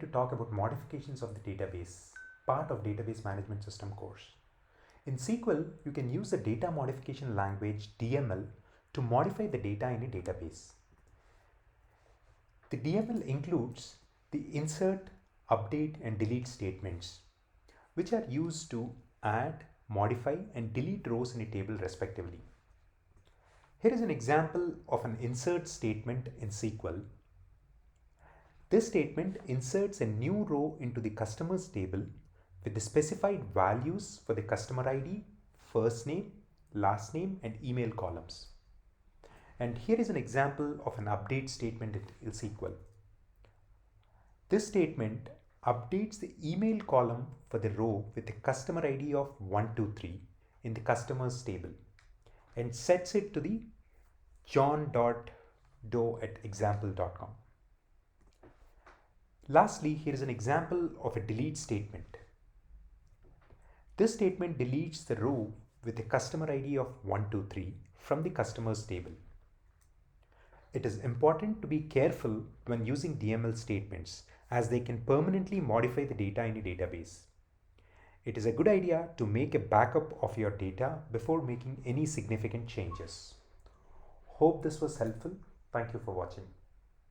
To talk about modifications of the database, part of database management system course. In SQL, you can use the data modification language DML to modify the data in a database. The DML includes the insert, update and delete statements, which are used to add, modify and delete rows in a table respectively. Here is an example of an insert statement in SQL. This statement inserts a new row into the customers table with the specified values for the customer ID, first name, last name and email columns. And here is an example of an update statement in SQL. This statement updates the email column for the row with the customer ID of 123 in the customers table and sets it to the john.doe@example.com. Lastly, here is an example of a delete statement. This statement deletes the row with the customer ID of 123 from the customers table. It is important to be careful when using DML statements as they can permanently modify the data in a database. It is a good idea to make a backup of your data before making any significant changes. Hope this was helpful. Thank you for watching.